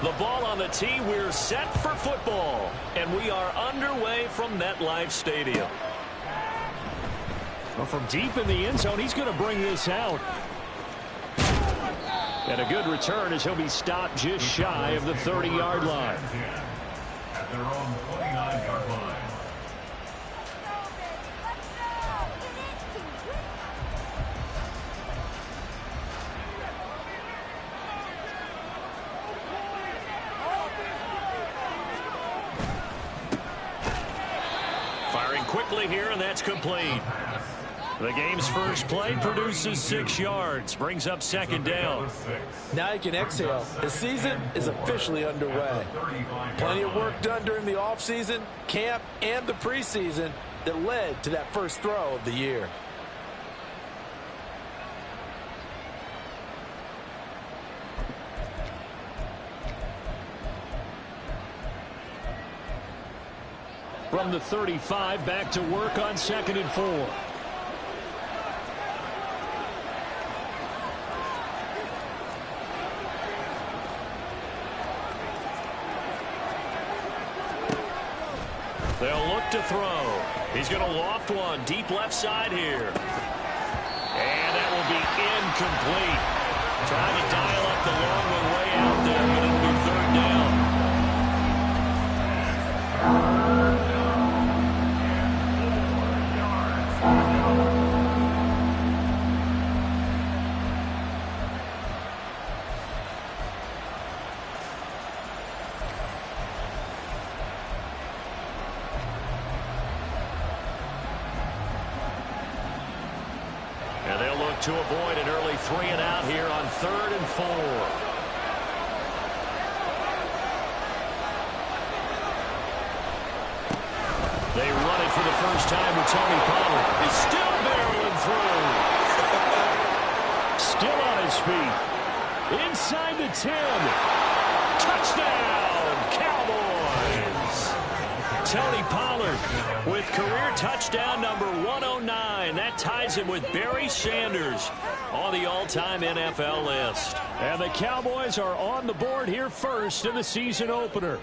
The ball on the tee. We're set for football. And we are underway from MetLife Stadium. Well, from deep in the end zone, he's going to bring this out. And a good return as he'll be stopped just shy of the 30-yard line. At their own 29-yard line. Firing quickly here, and that's complete. The game's first play produces 6 yards, brings up second down. Now you can exhale. The season is officially underway. Plenty of work done during the offseason, camp, and the preseason that led to that first throw of the year. From the 35, back to work on 2nd and 4. They'll look to throw. He's going to loft one deep left side here. And that will be incomplete. Trying to dial up the long one way out there, but it'll be 3rd down. To avoid an early 3 and out here on 3rd and 4. They run it for the first time with Tony Pollard. He's still barreling through. Still on his feet. Inside the 10. Touchdown, Cowboys. Tony Pollard with career touchdown number 109. That ties him with Barry Sanders on the all-time NFL list. And the Cowboys are on the board here first in the season opener.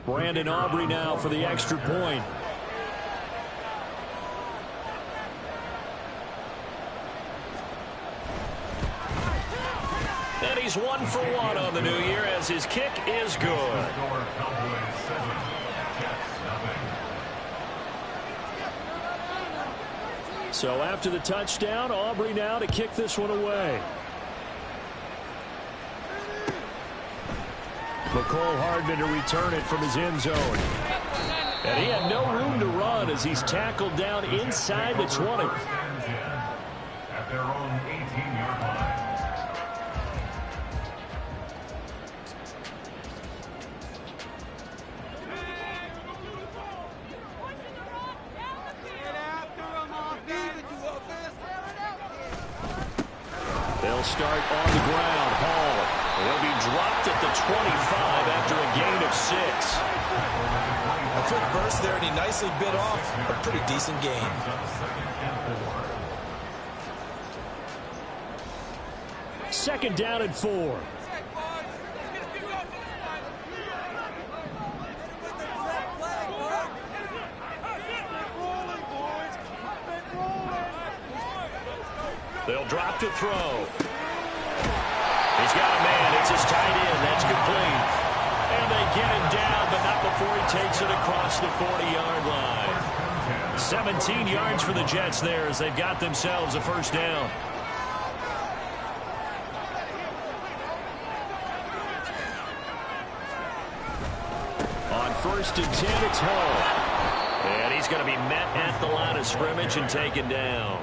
Brandon Aubrey now for the extra point. And he's 1 for 1 on the new year as his kick is good. So after the touchdown, Aubrey now to kick this one away. McCole Hardman to return it from his end zone. And he had no room to run as he's tackled down inside the 20. At their own 18-yard line. They'll start on the ground. Hall will be dropped at the 25 after a gain of 6. A quick burst there, and he nicely bit off a pretty decent gain. Second down and 4. They'll drop to throw. He's got a man. It's his tight end. That's complete. And they get him down, but not before he takes it across the 40-yard line. 17 yards for the Jets there as they've got themselves a first down. On 1st and 10, it's Hall. And he's going to be met at the line of scrimmage and taken down.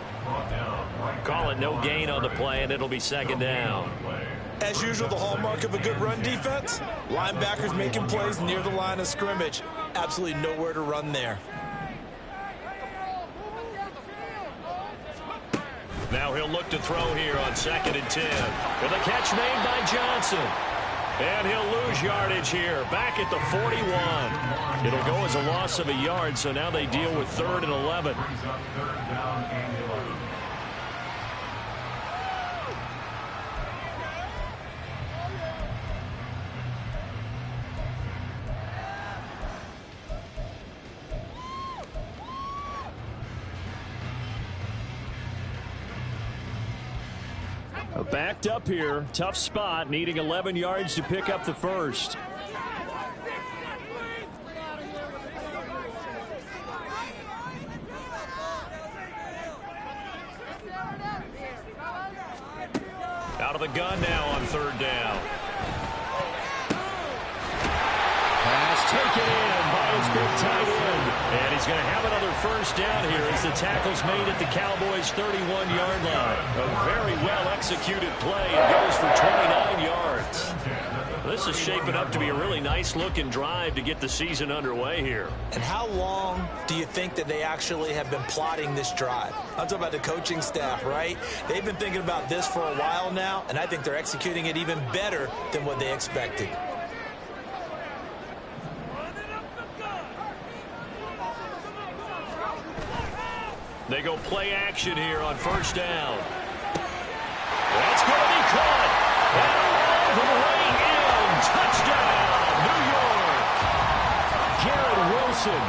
Call it no gain on the play, and it'll be second down. As usual, the hallmark of a good run defense, linebackers making plays near the line of scrimmage. Absolutely nowhere to run there. Now he'll look to throw here on 2nd and 10. With a catch made by Johnson. And he'll lose yardage here, back at the 41. It'll go as a loss of a yard, so now they deal with 3rd and 11. Brings up 3rd down and 11. Backed up here, tough spot, needing 11 yards to pick up the first. Out of the gun now on 3rd down. Pass taken in by his big tight end. And he's going to have another first down here as the tackle's made at the Cowboys' 31-yard line. A very well-executed play. It goes for 29 yards. This is shaping up to be a really nice-looking drive to get the season underway here. And how long do you think that they actually have been plotting this drive? I'm talking about the coaching staff, right? They've been thinking about this for a while now, and I think they're executing it even better than what they expected. They go play action here on 1st down. That's going to be caught. And all the way in. Touchdown, New York. Garrett Wilson,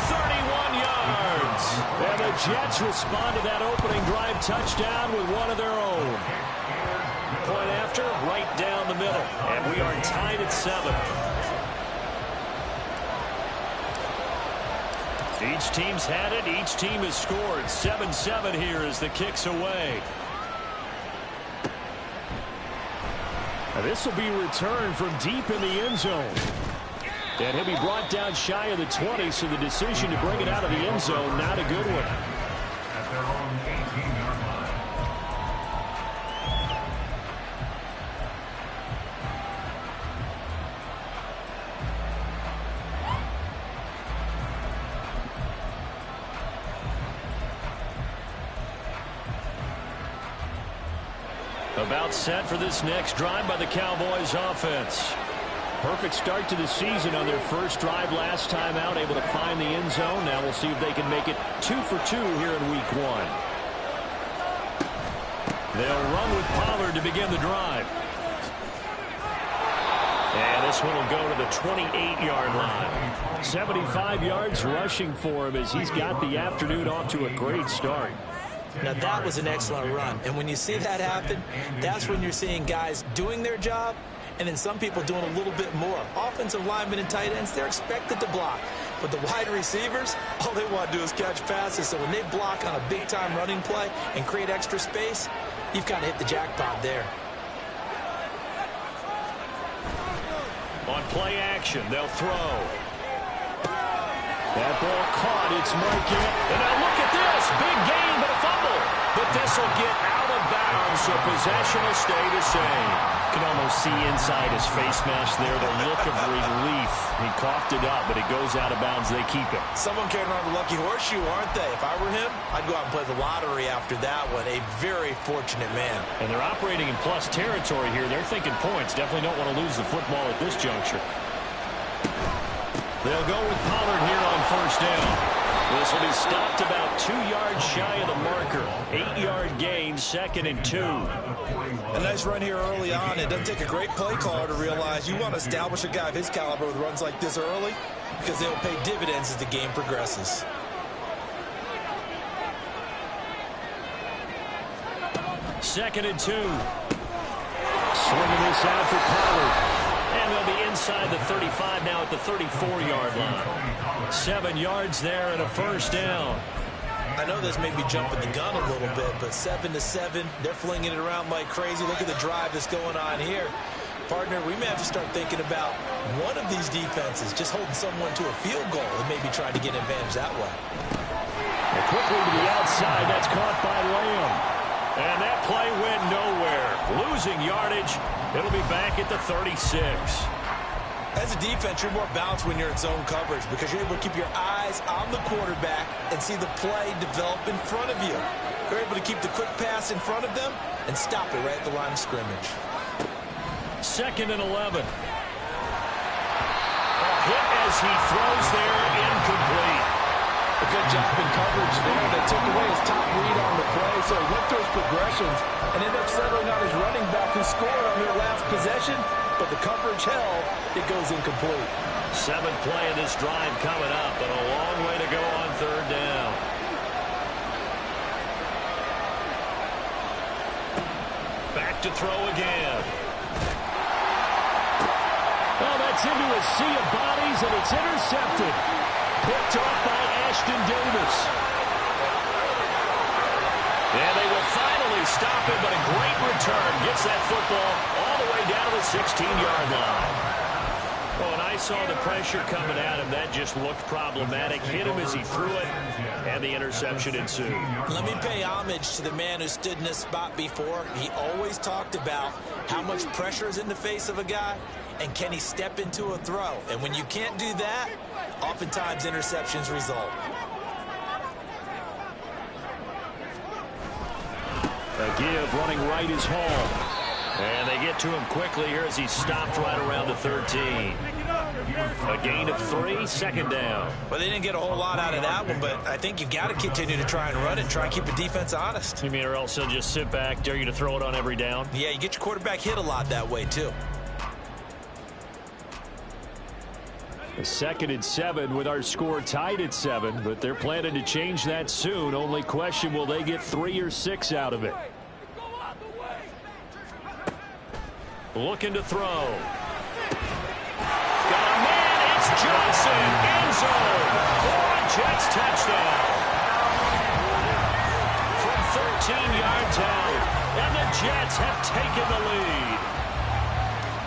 31 yards. And the Jets respond to that opening drive touchdown with one of their own. Point after, right down the middle. And we are tied at 7. Each team's had it. Each team has scored. 7-7 here as the kick's away. Now this will be returned from deep in the end zone. And he'll be brought down shy of the 20, so the decision to bring it out of the end zone, not a good one. At their own 18-yard line. About set for this next drive by the Cowboys offense. Perfect start to the season on their first drive last time out, able to find the end zone. Now we'll see if they can make it 2 for 2 here in week 1. They'll run with Pollard to begin the drive. And this one will go to the 28-yard line. 75 yards rushing for him as he's got the afternoon off to a great start. Now, that was an excellent run. And when you see that happen, that's when you're seeing guys doing their job and then some people doing a little bit more. Offensive linemen and tight ends, they're expected to block. But the wide receivers, all they want to do is catch passes. So when they block on a big-time running play and create extra space, you've kind of hit the jackpot there. On play action, they'll throw. That ball caught. It's Marquette. And now look at this. Big gain, but a fumble. But this will get out of bounds, so possession will stay the same. You can almost see inside his face mask there the look of relief. He coughed it up, but it goes out of bounds. They keep it. Someone carrying around the lucky horseshoe, aren't they? If I were him, I'd go out and play the lottery after that one. A very fortunate man. And they're operating in plus territory here. They're thinking points. Definitely don't want to lose the football at this juncture. They'll go with Pollard here on 1st down. This will be stopped about 2 yards shy of the marker. 8-yard gain, 2nd and 2. A nice run here early on. It doesn't take a great play caller to realize you want to establish a guy of his caliber with runs like this early because they will pay dividends as the game progresses. Second and 2. Swinging this out for Pollard. And they'll be inside the 35 now at the 34-yard line. 7 yards there and a first down. I know this may be jumping the gun a little bit, but 7-7, they're flinging it around like crazy. Look at the drive that's going on here. Partner, we may have to start thinking about one of these defenses just holding someone to a field goal and maybe trying to get an advantage that way. And quickly to the outside, that's caught by Lamb. And that play went nowhere. Losing yardage. It'll be back at the 36. As a defense, you're more balanced when you're in zone coverage because you're able to keep your eyes on the quarterback and see the play develop in front of you. You're able to keep the quick pass in front of them and stop it right at the line of scrimmage. 2nd and 11. A hit as he throws there, incomplete. A good job in coverage there. They took away his top read on the play, so he went through his progressions and ended up settling on his running back who scored on their last possession, but the coverage held. It goes incomplete. 7th play of this drive coming up, and a long way to go on 3rd down. Back to throw again. Oh, that's into a sea of bodies, and it's intercepted. Picked off by Ashton Davis. And they will finally stop him, but a great return. Gets that football all the way down to the 16-yard line. Oh, and I saw the pressure coming at him. That just looked problematic. Hit him as he threw it, and the interception ensued. Let me pay homage to the man who stood in this spot before. He always talked about how much pressure is in the face of a guy, and can he step into a throw. And when you can't do that, oftentimes interceptions result. A give running right is Hall. And they get to him quickly here as he stopped right around the 13. A gain of 3, 2nd down. Well, they didn't get a whole lot out of that one, but I think you've got to continue to try and run it, try and keep the defense honest. You mean or else they'll just sit back, dare you to throw it on every down? Yeah, you get your quarterback hit a lot that way, too. A 2nd and 7 with our score tied at 7, but they're planning to change that soon. Only question, will they get 3 or 6 out of it? Looking to throw. Got a man, it's Johnson, end zone, for a Jets touchdown. From 13 yards out, and the Jets have taken the lead.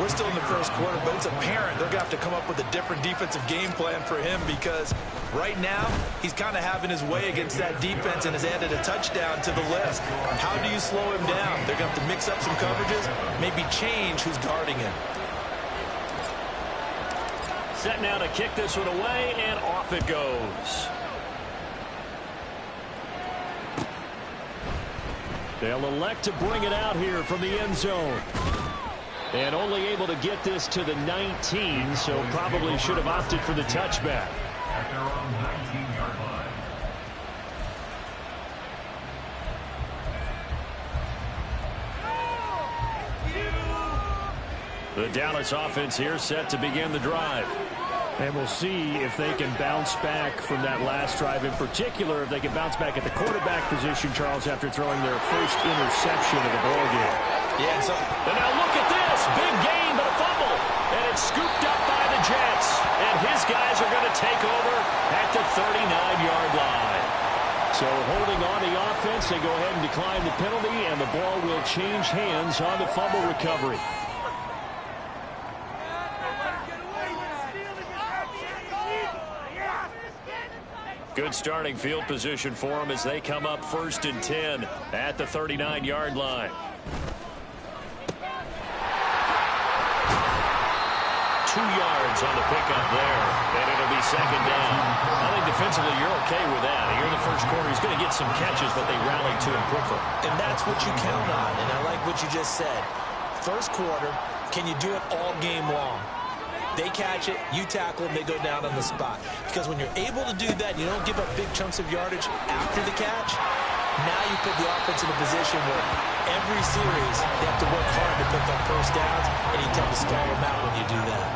We're still in the first quarter, but it's apparent they're going to have to come up with a different defensive game plan for him because right now he's kind of having his way against that defense and has added a touchdown to the list. How do you slow him down? They're going to have to mix up some coverages, maybe change who's guarding him. Set now to kick this one away, and off it goes. They'll elect to bring it out here from the end zone. And only able to get this to the 19, so probably should have opted for the touchback. At their own 19-yard line. The Dallas offense here set to begin the drive. And we'll see if they can bounce back from that last drive. In particular, if they can bounce back at the quarterback position, Charles, after throwing their first interception of the ballgame. Yeah, and now look at this. Big gain, but a fumble. And it's scooped up by the Jets. And his guys are going to take over at the 39-yard line. So holding on the offense, they go ahead and decline the penalty, and the ball will change hands on the fumble recovery. Good starting field position for them as they come up 1st and 10 at the 39-yard line. 2 yards on the pickup there, and it'll be 2nd down. I think defensively you're okay with that. Here in the first quarter, he's going to get some catches, but they rallied to him quickly. And that's what you count on, and I like what you just said. First quarter, can you do it all game long? They catch it, you tackle them, they go down on the spot. Because when you're able to do that, you don't give up big chunks of yardage after the catch. Now you put the offense in a position where every series they have to work hard to pick up first downs, and you tend to stall them out when you do that.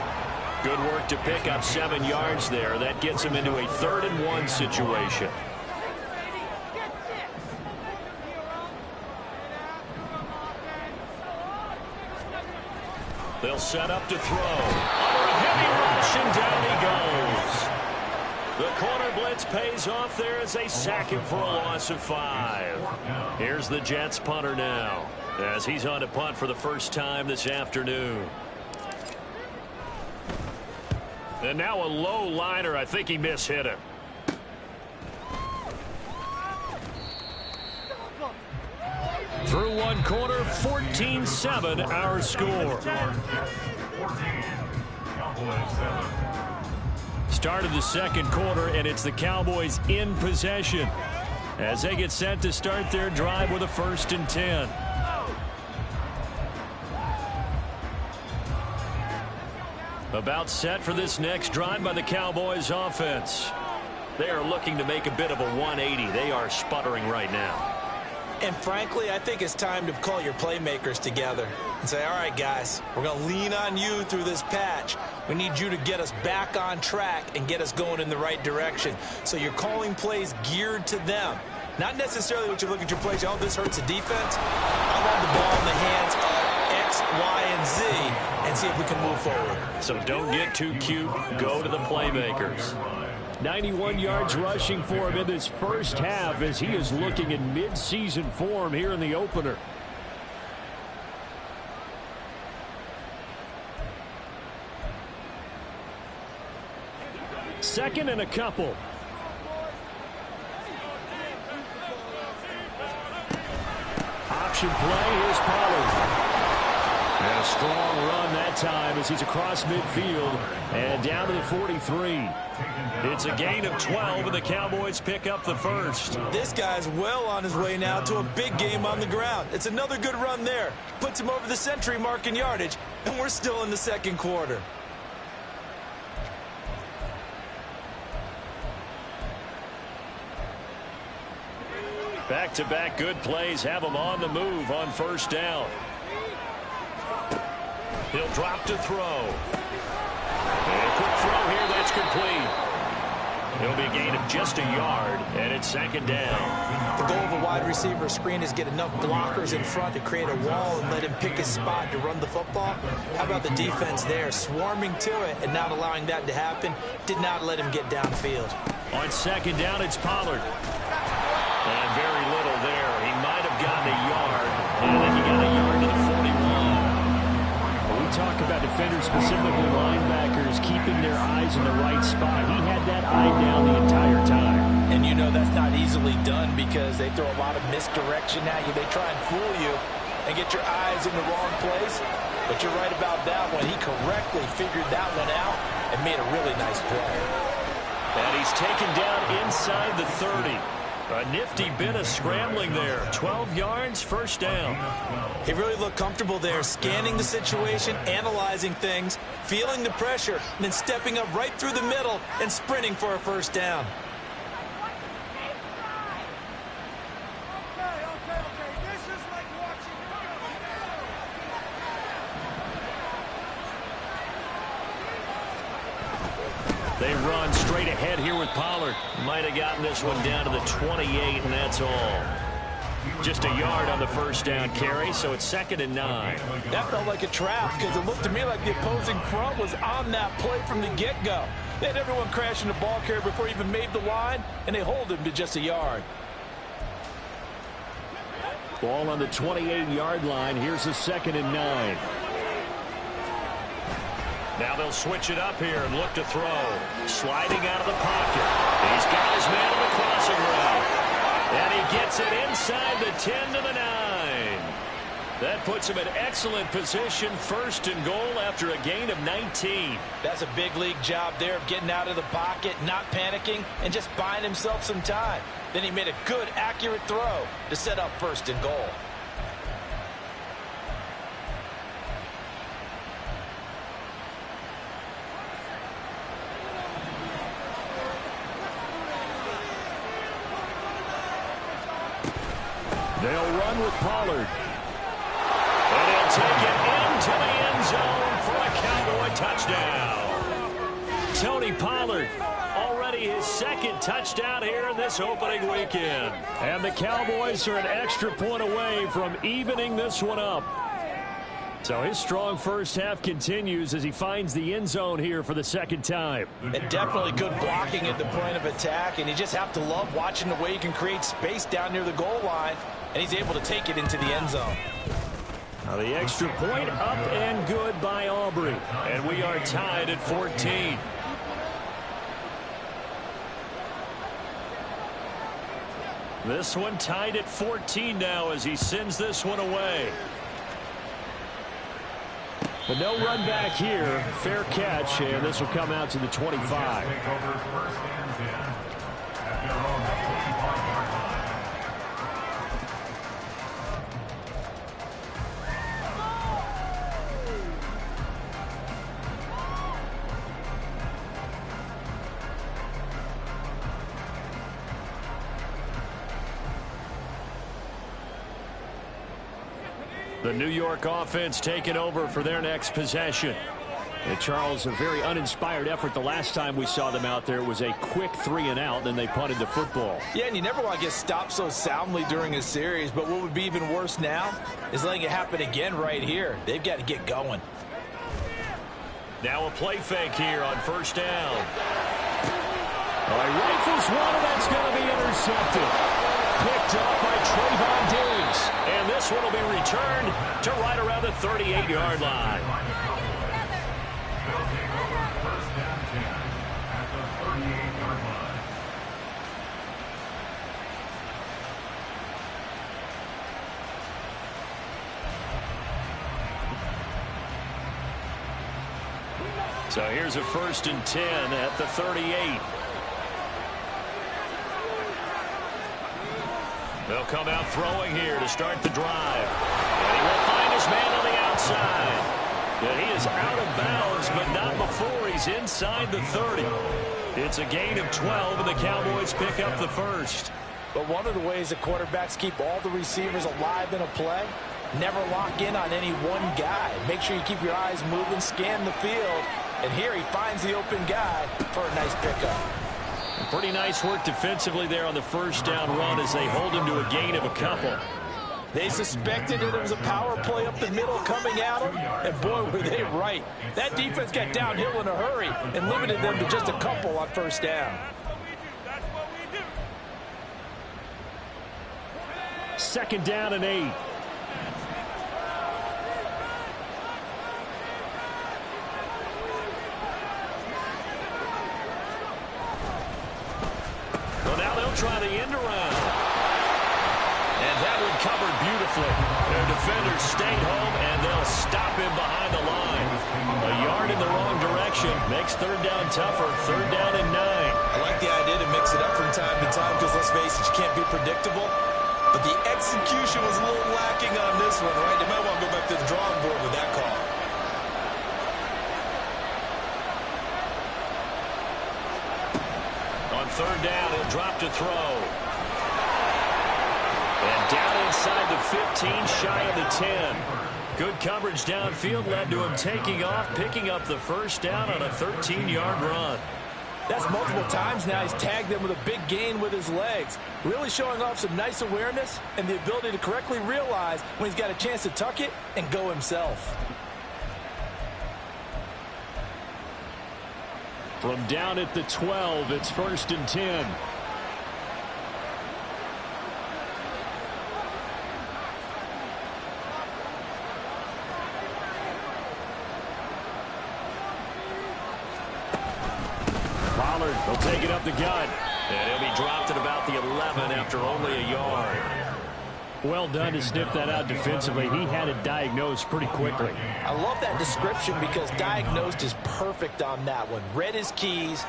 Good work to pick up 7 yards there. That gets them into a 3rd and 1 situation. They'll set up to throw. Under a heavy rush, and down he goes. The corner blitz pays off there as they sack him for a loss of 5. Here's the Jets punter now as he's on to punt for the first time this afternoon. And now a low liner. I think he mishit him. Through one quarter, 14-7 our score. Start of the second quarter, and it's the Cowboys in possession as they get set to start their drive with a 1st and 10. About set for this next drive by the Cowboys offense. They are looking to make a bit of a 180. They are sputtering right now. And frankly, I think it's time to call your playmakers together and say, all right, guys, we're going to lean on you through this patch. We need you to get us back on track and get us going in the right direction. So you're calling plays geared to them. Not necessarily what you look at your plays, oh, this hurts the defense. I want the ball in the hands of X, Y, and Z and see if we can move forward. So don't get too cute. Go to the playmakers. 91 yards rushing for him in this first half as he is looking in mid-season form here in the opener. Second and a couple. Option play, here's Pollard. And a strong run that time as he's across midfield and down to the 43. It's a gain of 12, and the Cowboys pick up the first. This guy's well on his way now to a big game on the ground. It's another good run there. Puts him over the century mark in yardage, and we're still in the second quarter. Back-to-back good plays have him on the move on first down. He'll drop to throw. And a quick throw here, that's complete. It'll be a gain of just a yard, and it's second down. The goal of a wide receiver screen is get enough blockers in front to create a wall and let him pick his spot to run the football. How about the defense there, swarming to it and not allowing that to happen? Did not let him get downfield. On second down, it's Pollard. And very little there. He might have gotten a yard, and I think he got a yard to the 41. When we talk about defenders, specifically linebackers, keeping their eyes in the right spot, he had that eye down the entire time. And you know that's not easily done because they throw a lot of misdirection at you. They try and fool you and get your eyes in the wrong place. But you're right about that one. He correctly figured that one out and made a really nice play. And he's taken down inside the 30. A nifty bit of scrambling there. 12 yards, first down. He really looked comfortable there, scanning the situation, analyzing things, feeling the pressure, and then stepping up right through the middle and sprinting for a first down. They run straight ahead here with Pollard. Might have gotten this one down to the 28, and that's all. Just a yard on the first down carry, so it's 2nd and 9. That felt like a trap because it looked to me like the opposing front was on that play from the get-go. They had everyone crashing the ball carrier before he even made the line, and they hold him to just a yard. Ball on the 28-yard line. Here's a 2nd and 9. Now they'll switch it up here and look to throw. Sliding out of the pocket. He's got his man on the crossing route. And he gets it inside the 10 to the 9. That puts him in excellent position, 1st and goal after a gain of 19. That's a big league job there of getting out of the pocket, not panicking, and just buying himself some time. Then he made a good, accurate throw to set up 1st and goal. They'll run with Pollard. And he'll take it into the end zone for a Cowboy touchdown. Tony Pollard, already his 2nd touchdown here in this opening weekend. And the Cowboys are an extra point away from evening this one up. So his strong first half continues as he finds the end zone here for the 2nd time. And definitely good blocking at the point of attack, and you just have to love watching the way he can create space down near the goal line, and he's able to take it into the end zone. Now the extra point up and good by Aubrey. And we are tied at 14. This one tied at 14 now as he sends this one away. But no run back here. Fair catch, and this will come out to the 25. The New York offense taking over for their next possession. And Charles, a very uninspired effort the last time we saw them out there. It was a quick 3-and-out, then they punted the football. Yeah, and you never want to get stopped so soundly during a series, but what would be even worse now is letting it happen again right here. They've got to get going. Now a play fake here on first down. All right, rifles one, and that's going to be intercepted. Picked up by Trayvon Diggs. And this one will be returned to right around the 38-yard line. They'll take over first down 10 at the 38-yard line. So here's a 1st and 10 at the 38. They'll come out throwing here to start the drive. And he will find his man on the outside. And he is out of bounds, but not before he's inside the 30. It's a gain of 12, and the Cowboys pick up the first. But one of the ways the quarterbacks keep all the receivers alive in a play, never lock in on any one guy. Make sure you keep your eyes moving, scan the field, and here he finds the open guy for a nice pickup. Pretty nice work defensively there on the first down run as they hold him to a gain of a couple. They suspected that it was a power play up the middle coming at them, and boy, were they right. That defense got downhill in a hurry and limited them to just a couple on first down. 2nd down and 8. Well, now they'll try the end around. And that one covered beautifully. Their defenders stayed home, and they'll stop him behind the line. A yard in the wrong direction makes 3rd down tougher. 3rd down and 9. I like the idea to mix it up from time to time because, let's face it, you can't be predictable. But the execution was a little lacking on this one, right? They might want to go back to the drawing board with that call. On 3rd down, he'll drop to throw. And down inside the 15, shy of the 10. Good coverage downfield led to him taking off, picking up the first down on a 13-yard run. That's multiple times now he's tagged them with a big gain with his legs. Really showing off some nice awareness and the ability to correctly realize when he's got a chance to tuck it and go himself. From down at the 12, it's 1st and 10. Pollard will take it up the gut. And he'll be dropped at about the 11 after only a yard. Well done to sniff that out defensively. He had it diagnosed pretty quickly. I love that description because diagnosed is perfect on that one. Read his keys,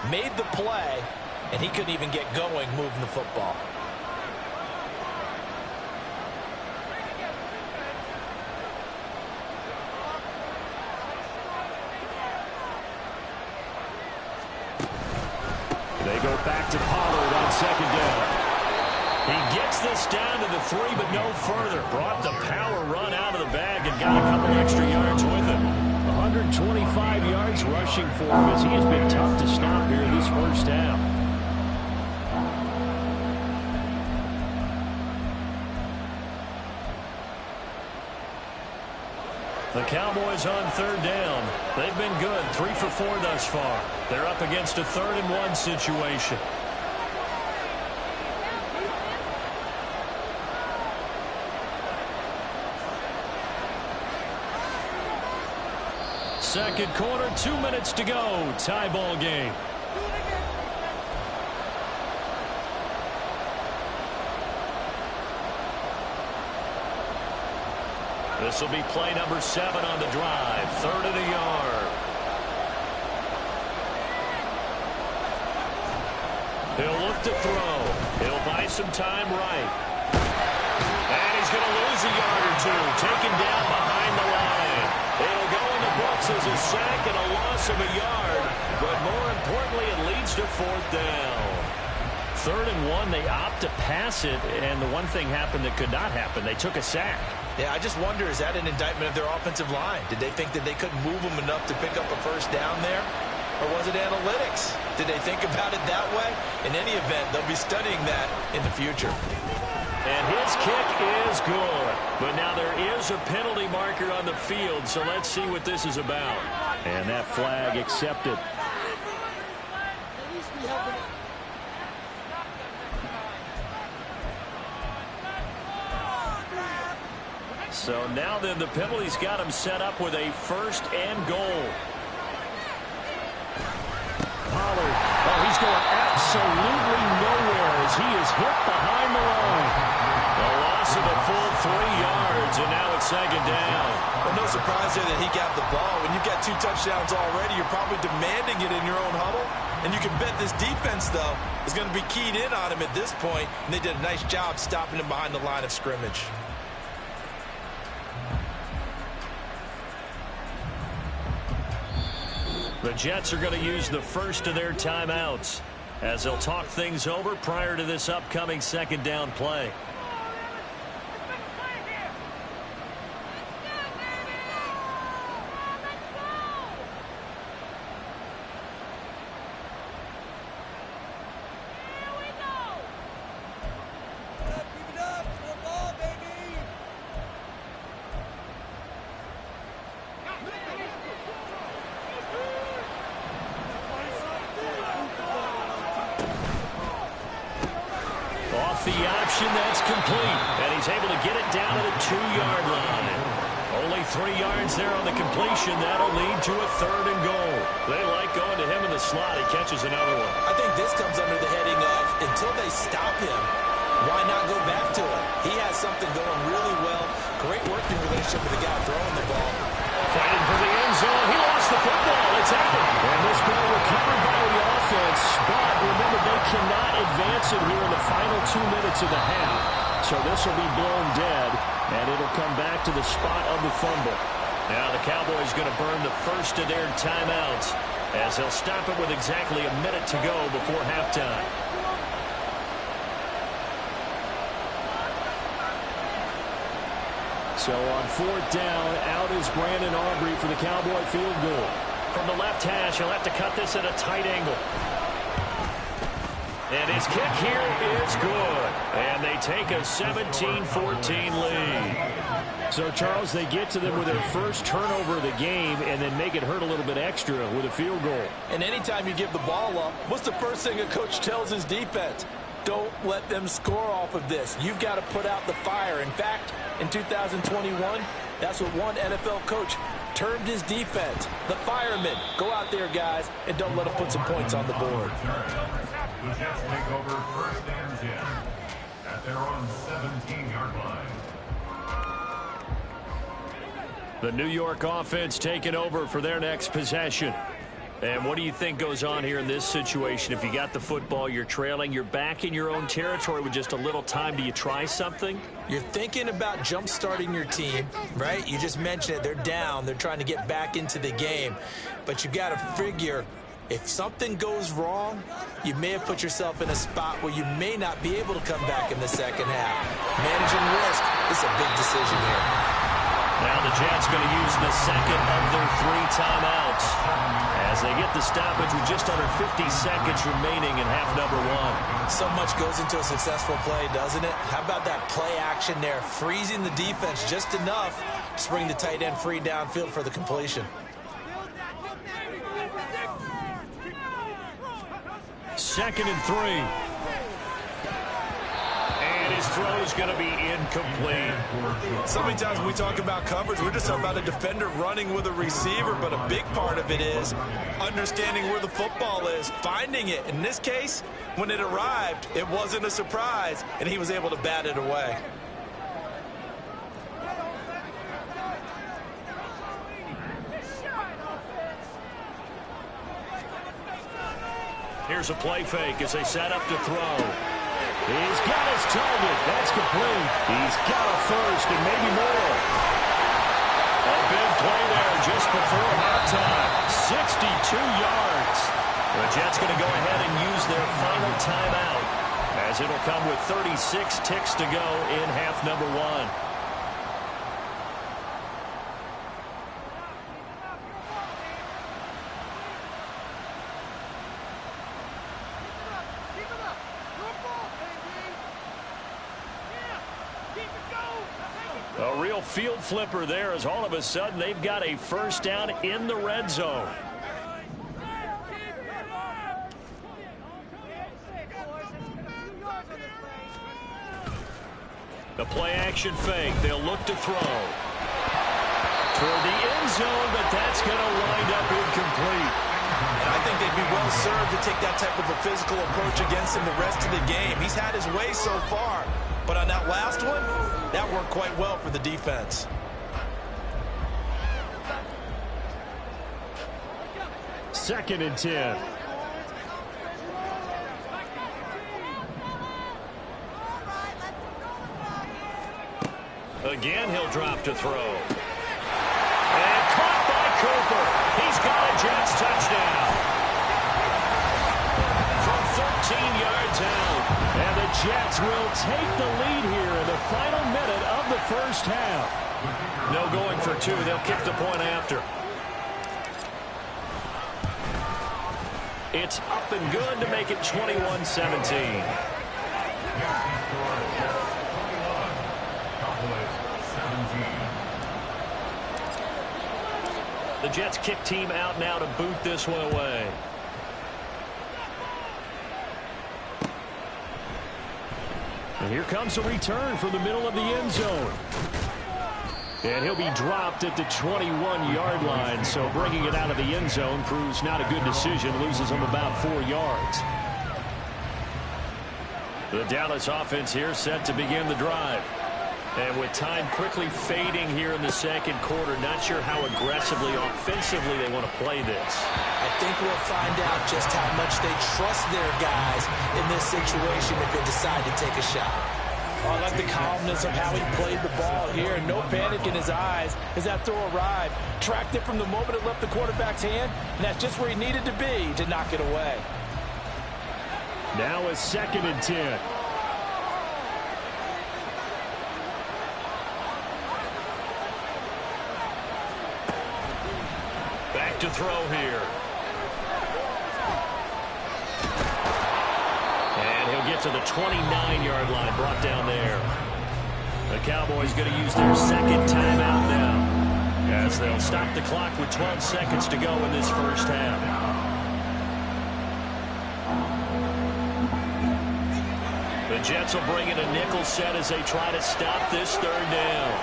made the play, and he couldn't even get going moving the football. They go back to Pollard on 2nd down. He gets this down to the 3, but no further. Brought the power run out of the bag and got a couple extra yards with him. 125 yards rushing for him as he has been tough to stop here this first half. The Cowboys on 3rd down. They've been good, 3 for 4 thus far. They're up against a 3rd and 1 situation. Second quarter, 2 minutes to go. Tie ball game. This will be play number 7 on the drive. 3rd and a yard. He'll look to throw. He'll buy some time right. And he's going to lose a yard or 2. Taken down behind the line. It'll go in the books as a sack and a loss of a yard. But more importantly, it leads to 4th down. 3rd and 1, they opt to pass it, and the one thing happened that could not happen. They took a sack. Yeah, I just wonder, is that an indictment of their offensive line? Did they think that they couldn't move them enough to pick up a first down there? Or was it analytics? Did they think about it that way? In any event, they'll be studying that in the future. And his kick is good. But now there is a penalty marker on the field, so let's see what this is about. And that flag accepted. So now then the penalty's got him set up with a 1st and goal. Pollard. Oh, he's going absolutely nowhere as he is hit behind the line. A loss of a full 3 yards, and now it's 2nd down. Well, no surprise there that he got the ball. When you've got 2 touchdowns already, you're probably demanding it in your own huddle. And you can bet this defense, though, is going to be keyed in on him at this point. And they did a nice job stopping him behind the line of scrimmage. The Jets are going to use the first of their timeouts as they'll talk things over prior to this upcoming 2nd down play. The option, that's complete, and he's able to get it down to the 2-yard line. Only 3 yards there on the completion. That'll lead to a 3rd and goal. They like going to him in the slot. He catches another one. I think this comes under the heading of, until they stop him, why not go back to it? He has something going really well. Great working relationship with the guy throwing the ball. Fighting for the end zone. He lost the football. It's happened. And this ball recovered by the offense. But remember, they cannot advance it here in the final 2 minutes of the half. So this will be blown dead, and it'll come back to the spot of the fumble. Now the Cowboys going to burn the first of their timeouts as they'll stop it with exactly a minute to go before halftime. So on 4th down, out is Brandon Aubrey for the Cowboy field goal. From the left hash, he'll have to cut this at a tight angle. And his kick here is good. And they take a 17-14 lead. So, Charles, they get to them with their first turnover of the game and then make it hurt a little bit extra with a field goal. And anytime you give the ball up, what's the first thing a coach tells his defense? Don't let them score off of this. You've got to put out the fire. In fact, in 2021, that's what one NFL coach termed his defense. The firemen. Go out there, guys, and don't let them put some points on the board. The Jets take over 1st and 10 at their own 17-yard line. The New York offense taking over for their next possession. And what do you think goes on here in this situation? If you got the football, you're trailing, you're back in your own territory with just a little time. Do you try something? You're thinking about jump-starting your team, right? You just mentioned it. They're down. They're trying to get back into the game. But you got to figure, if something goes wrong, you may have put yourself in a spot where you may not be able to come back in the second half. Managing risk is a big decision here. Now the Jets going to use the second of their 3 timeouts as they get the stoppage with just under 50 seconds remaining in half number 1. So much goes into a successful play, doesn't it? How about that play action there, freezing the defense just enough to bring the tight end free downfield for the completion. 2nd and 3. And his throw is going to be incomplete. So many times when we talk about coverage, we're just talking about a defender running with a receiver, but a big part of it is understanding where the football is, finding it. In this case, when it arrived, it wasn't a surprise, and he was able to bat it away. Here's a play fake as they set up to throw. He's got his target. That's complete. He's got a first and maybe more. A big play there just before halftime. 62 yards. The Jets going to go ahead and use their final timeout as it'll come with 36 ticks to go in half number one. A real field flipper there, as all of a sudden they've got a first down in the red zone. The play action fake. They'll look to throw toward the end zone, but that's going to wind up incomplete. And I think they'd be well served to take that type of a physical approach against him the rest of the game. He's had his way so far, but on that last one, that worked quite well for the defense. Second and 10. Again, he'll drop to throw. And caught by Cooper. He's got a Jets touchdown. From 13 yards out. And the Jets will take the lead here in the final minute of the first half. No going for two. They'll kick the point after. It's up and good to make it 21-17. The Jets kick team out now to boot this one away. And here comes a return from the middle of the end zone. And he'll be dropped at the 21-yard line, so bringing it out of the end zone proves not a good decision, loses him about 4 yards. The Dallas offense here set to begin the drive. And with time quickly fading here in the second quarter, not sure how aggressively, offensively they want to play this. I think we'll find out just how much they trust their guys in this situation if they decide to take a shot. I like the calmness of how he played the ball here. No panic in his eyes as that throw arrived. Tracked it from the moment it left the quarterback's hand, and that's just where he needed to be to knock it away. Now a second and 10. Back to throw here. And he'll get to the 29-yard line, brought down there. The Cowboys going to use their second timeout now, as they'll stop the clock with 12 seconds to go in this first half. The Jets will bring in a nickel set as they try to stop this third down.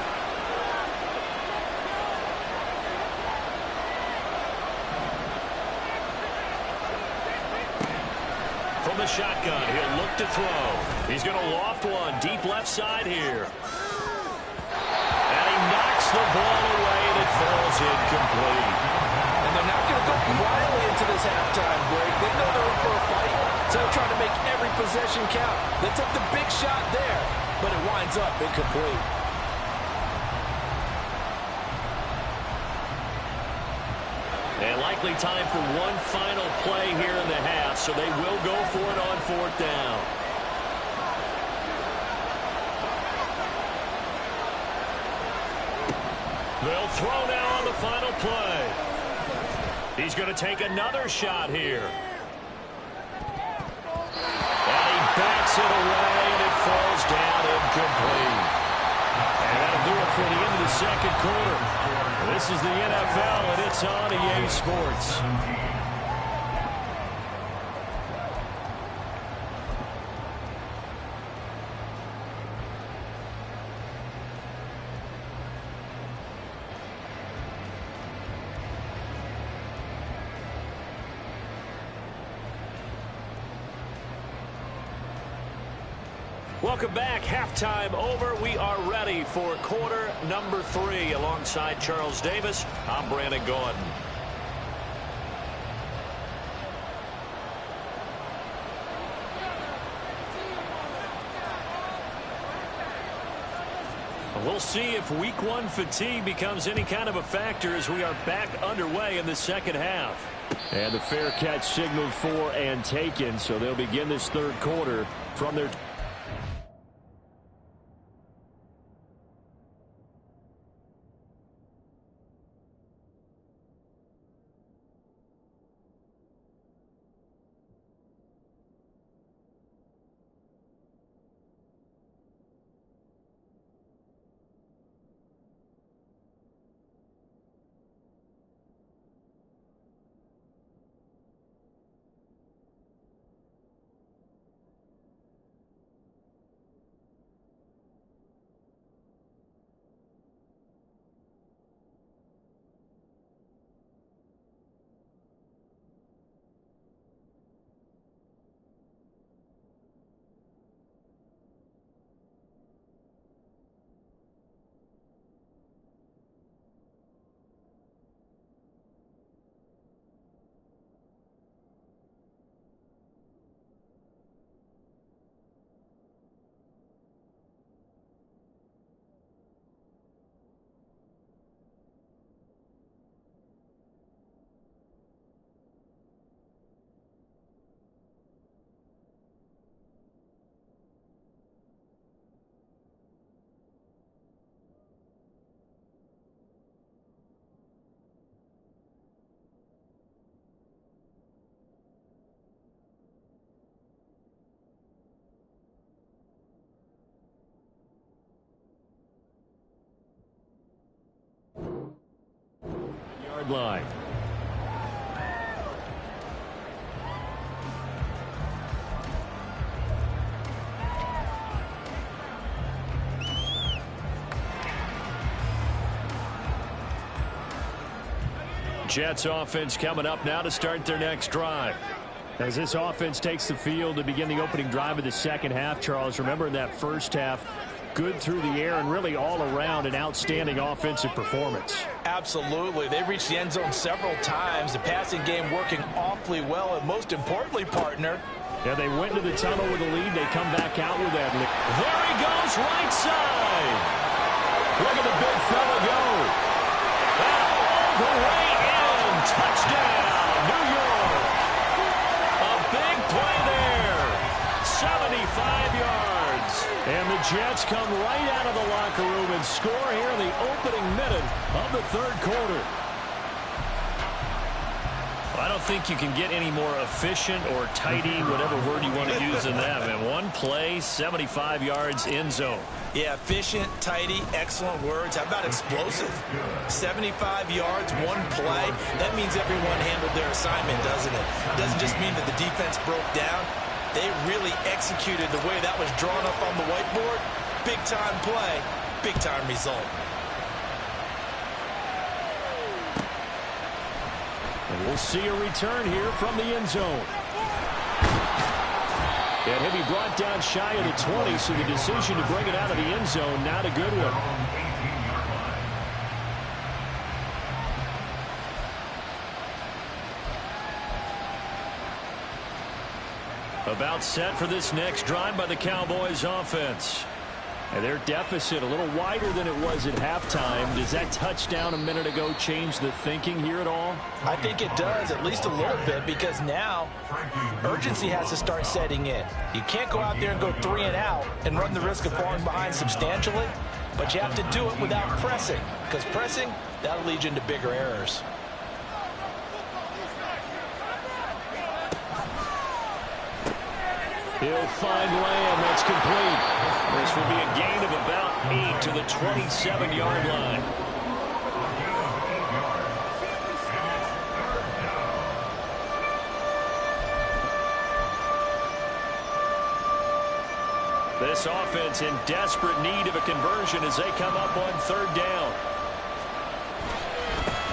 From the shotgun, he'll look to throw. He's going to loft one deep left side here. And he knocks the ball away, and it falls incomplete. And they're not going to go quietly into this halftime break. They know they're in for a fight, so they're trying to make every possession count. They took the big shot there, but it winds up incomplete. And likely time for one final play here in the half, so they will go for it on fourth down. They'll throw now on the final play. He's going to take another shot here. And he backs it away, and it falls down incomplete. And that'll do it for the end of the second quarter. This is the NFL, and it's on EA Sports. Welcome back. Halftime over. We are ready for quarter number 3. Alongside Charles Davis, I'm Brandon Gordon. We'll see if week 1 fatigue becomes any kind of a factor as we are back underway in the second half. And the fair catch signaled for and taken, so they'll begin this third quarter from their... Yard line. Jets offense coming up now to start their next drive. As this offense takes the field to begin the opening drive of the second half, Charles, remember in that first half, good through the air and really all around an outstanding offensive performance. Absolutely. They reached the end zone several times. The passing game working awfully well, and most importantly, partner. Yeah, they went into the tunnel with a lead. They come back out with that lead. There he goes, right side. Look at the big fella go. All the way in. Touchdown, New York. A big play there. 75 yards. And the Jets come right out of the locker room and score here in the opening minute of the third quarter. I don't think you can get any more efficient or tidy, whatever word you want to use in that. And one play, 75 yards in zone. Yeah, efficient, tidy, excellent words. How about explosive? 75 yards, one play. That means everyone handled their assignment, doesn't it? It doesn't just mean that the defense broke down. They really executed the way that was drawn up on the whiteboard. Big-time play, big-time result. And we'll see a return here from the end zone. And he'll be brought down shy of the 20, so the decision to bring it out of the end zone, not a good one. About set for this next drive by the Cowboys offense. And their deficit a little wider than it was at halftime. Does that touchdown a minute ago change the thinking here at all? I think it does, at least a little bit, because now urgency has to start setting in. You can't go out there and go 3 and out and run the risk of falling behind substantially, but you have to do it without pressing, because pressing, that'll lead you into bigger errors. He'll find Lamb. That's complete. This will be a gain of about 8 to the 27-yard line. This offense in desperate need of a conversion as they come up on third down.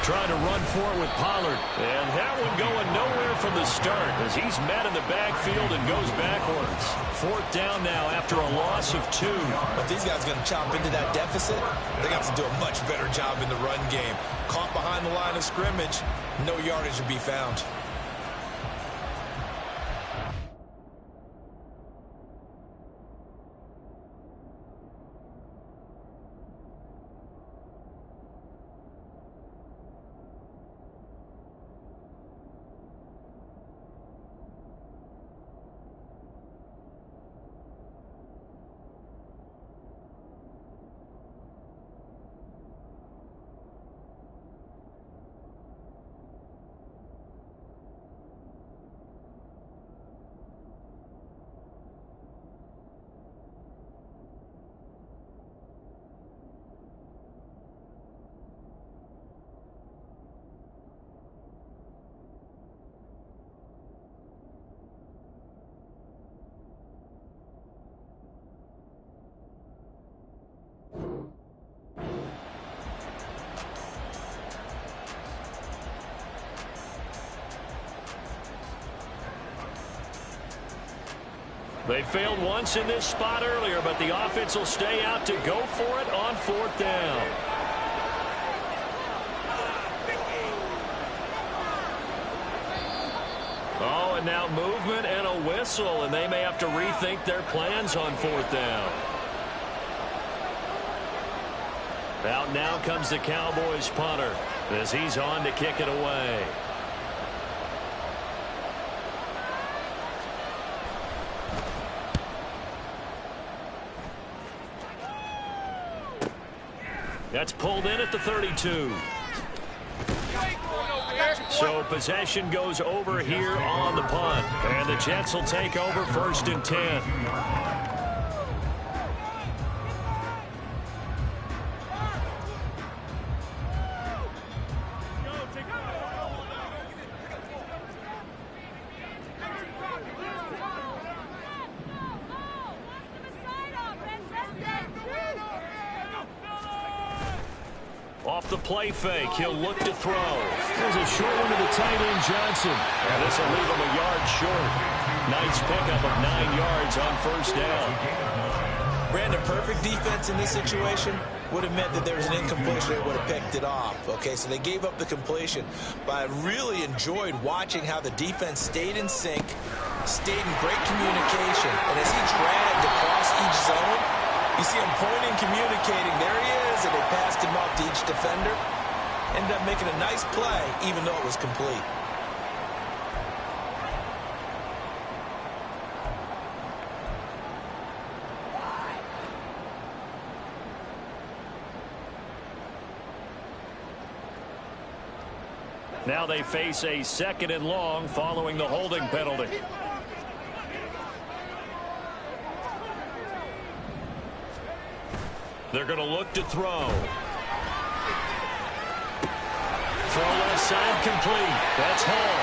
Trying to run for it with Pollard. And that one going nowhere from the start as he's met in the backfield and goes backwards. Fourth down now after a loss of 2. If these guys are going to chop into that deficit, they're going to have to do a much better job in the run game. Caught behind the line of scrimmage, no yardage to be found. They failed once in this spot earlier, but the offense will stay out to go for it on 4th down. Oh, and now movement and a whistle, and they may have to rethink their plans on 4th down. Out now comes the Cowboys punter as he's on to kick it away. That's pulled in at the 32. So possession goes over here on the punt. And the Jets will take over 1st and 10. Off the play fake, he'll look to throw. There's a short one to the tight end, Johnson. And this will leave him a yard short. Nice pickup of 9 yards on 1st down. Brandon, perfect defense in this situation would have meant that there was an incompletion. They would have picked it off. Okay, so they gave up the completion. But I really enjoyed watching how the defense stayed in sync, stayed in great communication. And as he dragged across each zone, you see him pointing, communicating. There he is, and they passed him off to each defender. Ended up making a nice play, even though it was complete. Now they face a 2nd and long following the holding penalty. They're going to look to throw. Throw left side complete. That's Hall.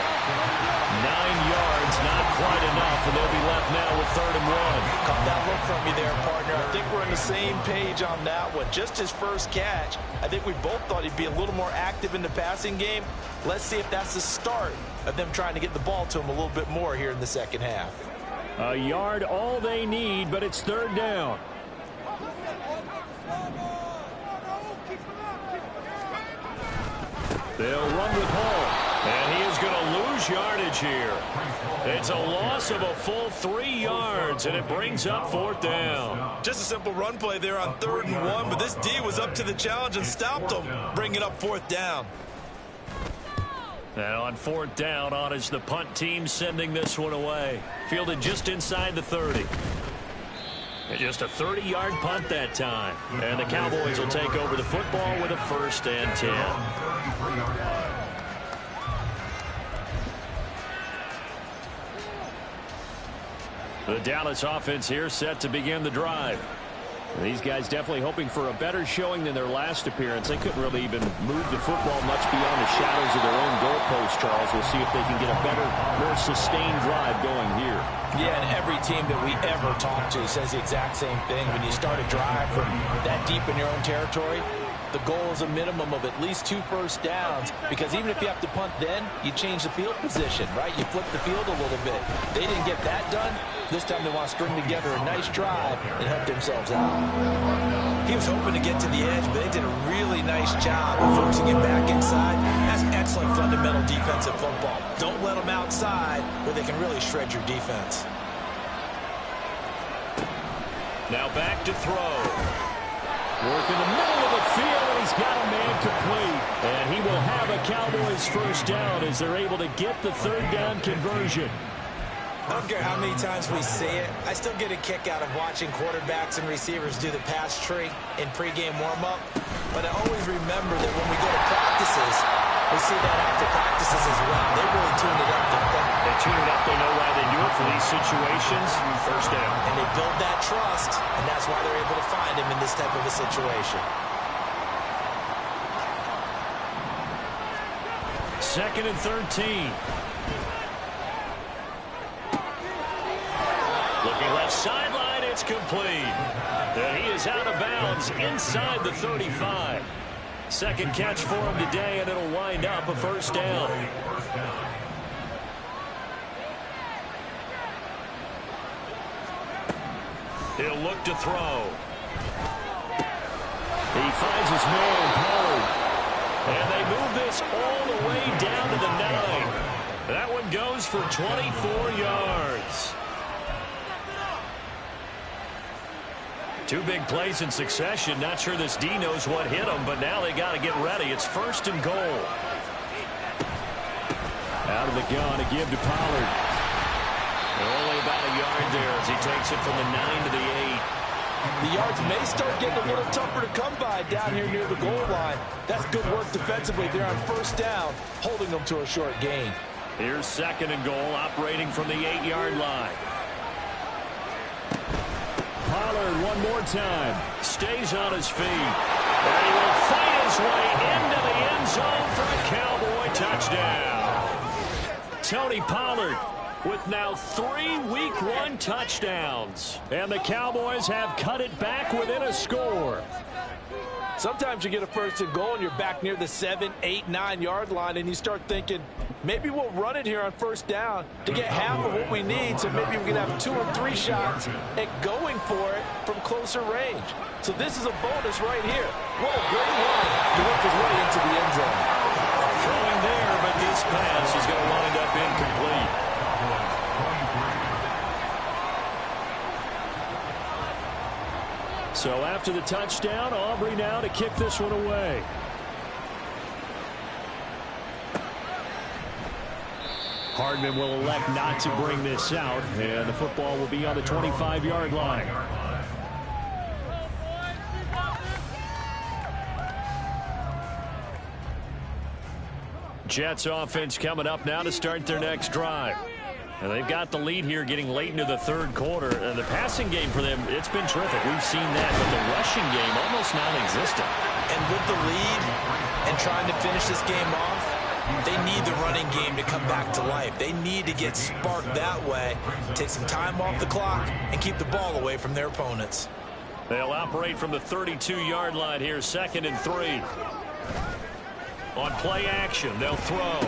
9 yards, not quite enough, and they'll be left now with 3rd and 1. Caught that look from you there, partner. I think we're on the same page on that one. Just his first catch. I think we both thought he'd be a little more active in the passing game. Let's see if that's the start of them trying to get the ball to him a little bit more here in the second half. A yard all they need, but it's 3rd down. They'll run with Hall, and he is going to lose yardage here. It's a loss of a full 3 yards, and it brings up 4th down. Just a simple run play there on 3rd and 1, but this D was up to the challenge and stopped him, bringing up 4th down. And on 4th down, on is the punt team sending this one away. Fielded just inside the 30. And just a 30-yard punt that time. And the Cowboys will take over the football with a 1st and 10. The Dallas offense here set to begin the drive. These guys definitely hoping for a better showing than their last appearance. They couldn't really even move the football much beyond the shadows of their own goalpost, Charles. We'll see if they can get a better, more sustained drive going here. Yeah, and every team that we ever talk to says the exact same thing. When you start a drive from that deep in your own territory, the goal is a minimum of at least 2 first downs, because even if you have to punt then, you change the field position, right? You flip the field a little bit. They didn't get that done. This time they want to string together a nice drive and help themselves out. He was hoping to get to the edge, but they did a really nice job of forcing him back inside. That's excellent fundamental defensive football. Don't let them outside where they can really shred your defense. Now back to throw. Work in the middle of the field, and he's got a man complete. And he will have a Cowboys 1st down as they're able to get the 3rd down conversion. I don't care how many times we see it. I still get a kick out of watching quarterbacks and receivers do the pass tree in pregame warm-up. But I always remember that when we go to practices, we see that after practices as well. They really tune it up, don't they? They tune it up. They know why they do it for these situations. 1st down. And they build that trust, and that's why they're able to find him in this type of a situation. 2nd and 13. Looking left sideline, it's complete. And he is out of bounds inside the 35. Second catch for him today, and it'll wind up a 1st down. He'll look to throw. He finds his man, Pollard. And they move this all the way down to the 9. That one goes for 24 yards. Two big plays in succession. Not sure this D knows what hit them, but now they got to get ready. It's 1st and goal. Out of the gun to give to Pollard. Only about a yard there as he takes it from the 9 to the 8. The yards may start getting a little tougher to come by down here near the goal line. That's good work defensively there on 1st down, holding them to a short gain. Here's 2nd and goal, operating from the 8-yard line. Pollard one more time. Stays on his feet. And he will fight his way into the end zone for a Cowboy touchdown. Tony Pollard with now 3 Week 1 touchdowns. And the Cowboys have cut it back within a score. Sometimes you get a 1st and goal and you're back near the 7, 8, 9-yard line and you start thinking, maybe we'll run it here on 1st down to get half of what we need, so maybe we can have 2 or 3 shots at going for it from closer range. So this is a bonus right here. What a great run to work his way into the end zone. Throwing there, but this pass is going to wind up incomplete. So after the touchdown, Aubrey now to kick this one away. Hardman will elect not to bring this out, and the football will be on the 25-yard line. Jets offense coming up now to start their next drive. And they've got the lead here getting late into the 3rd quarter. And the passing game for them, it's been terrific. We've seen that, but the rushing game almost non-existent. And with the lead and trying to finish this game off, they need the running game to come back to life. They need to get sparked that way, take some time off the clock, and keep the ball away from their opponents. They'll operate from the 32-yard line here, 2nd and 3. On play action, they'll throw.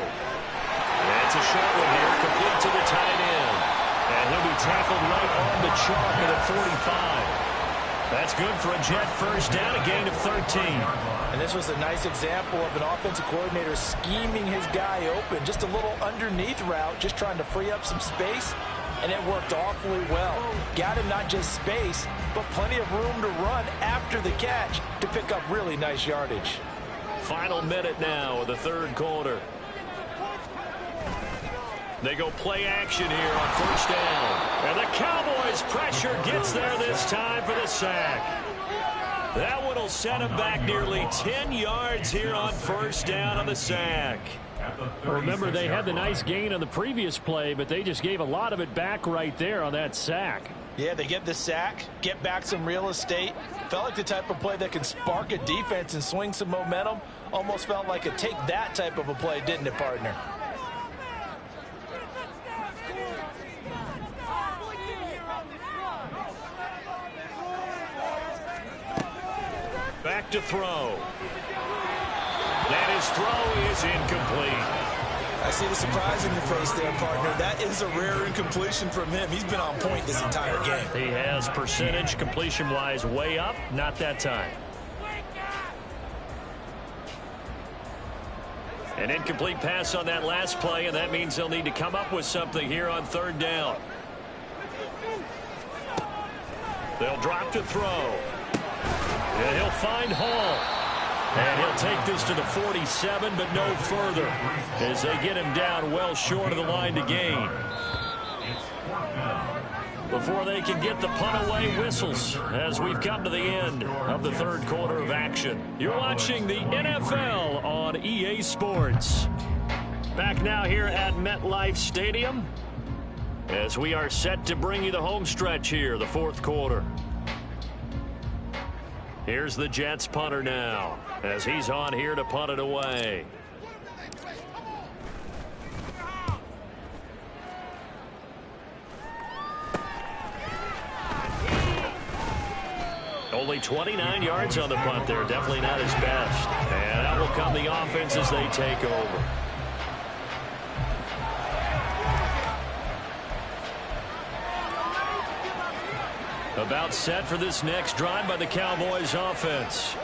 That's a short one here, complete to the tight end. And he'll be tackled right on the chalk at a 45. That's good for a Jet 1st down, a gain of 13. And this was a nice example of an offensive coordinator scheming his guy open. Just a little underneath route, just trying to free up some space, and it worked awfully well. Got him not just space, but plenty of room to run after the catch to pick up really nice yardage. Final minute now of the 3rd quarter. They go play action here on 1st down. And the Cowboys pressure gets there this time for the sack. That one will set him back nearly 10 yards here on 1st down on the sack. Remember, they had the nice gain on the previous play, but they just gave a lot of it back right there on that sack. Yeah, they get the sack, get back some real estate. Felt like the type of play that can spark a defense and swing some momentum. Almost felt like a take that type of a play, didn't it, partner? Back to throw. And his throw is incomplete. I see the surprise in your face there, partner. That is a rare incompletion from him. He's been on point this entire game. He has percentage completion-wise way up. Not that time. An incomplete pass on that last play, and that means they'll need to come up with something here on 3rd down. They'll drop to throw. And he'll find Hall. And he'll take this to the 47, but no further, as they get him down well short of the line to gain. Before they can get the punt away, whistles as we've come to the end of the 3rd quarter of action. You're watching the NFL on EA Sports. Back now here at MetLife Stadium as we are set to bring you the home stretch here, the 4th quarter. Here's the Jets punter now as he's on here to punt it away. Only 29 yards on the punt there. Definitely not his best. And that will come the offense as they take over. About set for this next drive by the Cowboys offense.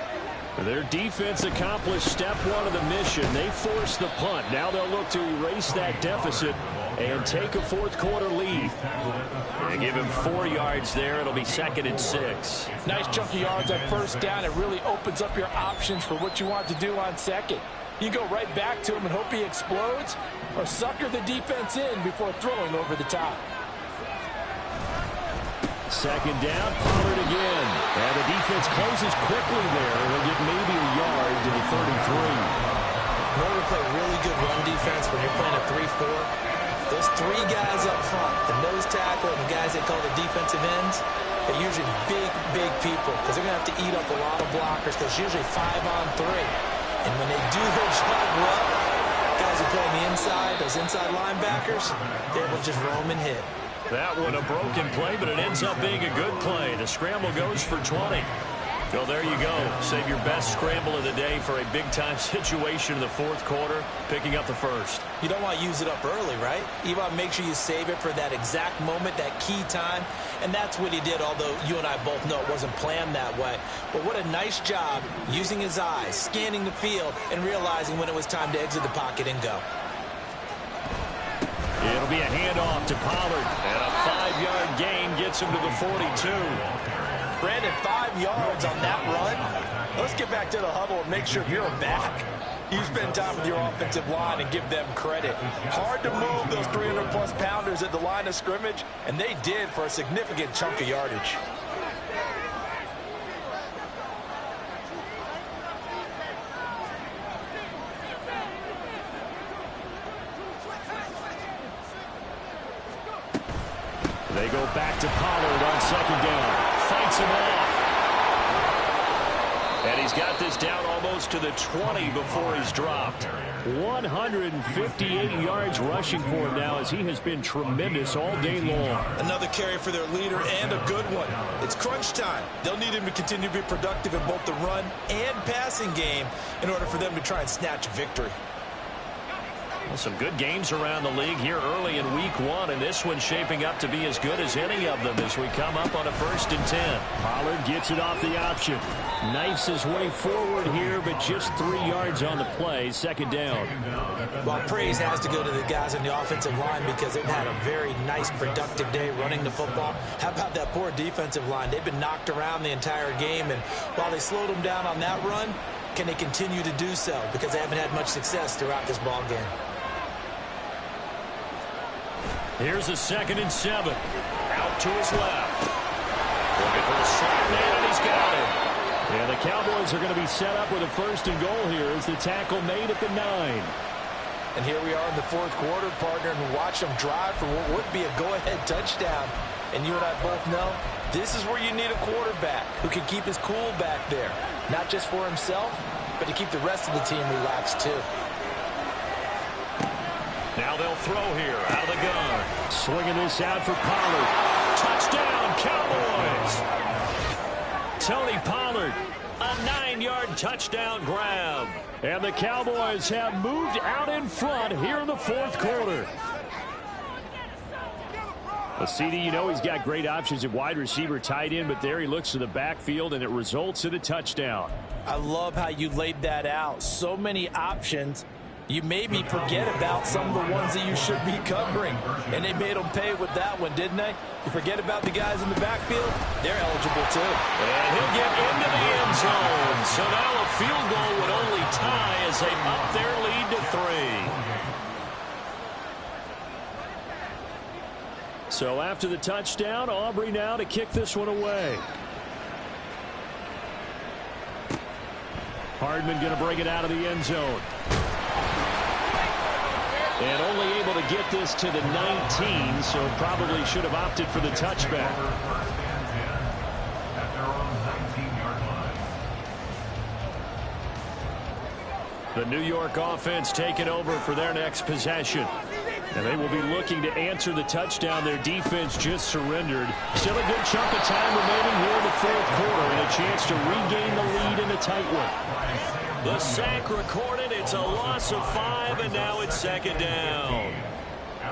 Their defense accomplished step one of the mission. They forced the punt. Now they'll look to erase that deficit and take a fourth quarter lead. And give him 4 yards there. It'll be 2nd and 6. Nice chunk of yards on first down. It really opens up your options for what you want to do on second. You can go right back to him and hope he explodes, or sucker the defense in before throwing over the top. 2nd down, Pollard again. And the defense closes quickly there. They'll get maybe a yard to the 33. In order to play really good run defense when you're playing a 3-4, those 3 guys up front, the nose tackle and the guys they call the defensive ends, they're usually big people because they're going to have to eat up a lot of blockers because it's usually 5-on-3. And when they do their job well, guys who play on the inside, those inside linebackers, they're able to just roam and hit. That one a broken play, but it ends up being a good play. The scramble goes for 20. So there you go. Save your best scramble of the day for a big-time situation in the fourth quarter, picking up the first. You don't want to use it up early, right? You want to make sure you save it for that exact moment, that key time. And that's what he did, although you and I both know it wasn't planned that way. But what a nice job using his eyes, scanning the field, and realizing when it was time to exit the pocket and go. It'll be a handoff to Pollard. And a 5-yard gain gets him to the 42. Brandon, 5 yards on that run. Let's get back to the huddle and make sure you're back. You spend time with your offensive line and give them credit. Hard to move those 300-plus pounders at the line of scrimmage, and they did for a significant chunk of yardage. They go back to Pollard on 2nd down. Fights him off. And he's got this down almost to the 20 before he's dropped. 158 yards rushing for him now as he has been tremendous all day long. Another carry for their leader and a good one. It's crunch time. They'll need him to continue to be productive in both the run and passing game in order for them to try and snatch victory. Well, some good games around the league here early in week 1, and this one's shaping up to be as good as any of them as we come up on a 1st and 10. Pollard gets it off the option. Knifes his way forward here, but just 3 yards on the play. 2nd down. Well, praise has to go to the guys on the offensive line because they've had a very nice, productive day running the football. How about that poor defensive line? They've been knocked around the entire game, and while they slowed them down on that run, can they continue to do so? Because they haven't had much success throughout this ball game. Here's a 2nd and 7. Out to his left. Looking for a slant man, and he's got it. And the Cowboys are going to be set up with a 1st and goal here as the tackle made at the 9. And here we are in the fourth quarter, partner, and watch them drive for what would be a go-ahead touchdown. And you and I both know this is where you need a quarterback who can keep his cool back there. Not just for himself, but to keep the rest of the team relaxed too. Now they'll throw here out of the gun. Swinging this out for Pollard. Touchdown, Cowboys! Tony Pollard, a 9-yard touchdown grab. And the Cowboys have moved out in front here in the fourth quarter. A CD, you know he's got great options at wide receiver, tight end, but there he looks to the backfield, and it results in a touchdown. I love how you laid that out. So many options. You maybe forget about some of the ones that you should be covering. And they made them pay with that one, didn't they? You forget about the guys in the backfield, they're eligible too. And he'll get into the end zone. So now a field goal would only tie as they up their lead to 3. So after the touchdown, Aubrey now to kick this one away. Hardman going to bring it out of the end zone. And only able to get this to the 19, so probably should have opted for the touchback. The New York offense taking over for their next possession. And they will be looking to answer the touchdown their defense just surrendered. Still a good chunk of time remaining here in the fourth quarter and a chance to regain the lead in a tight one. The sack recorded. It's a loss of 5, and now it's 2nd down.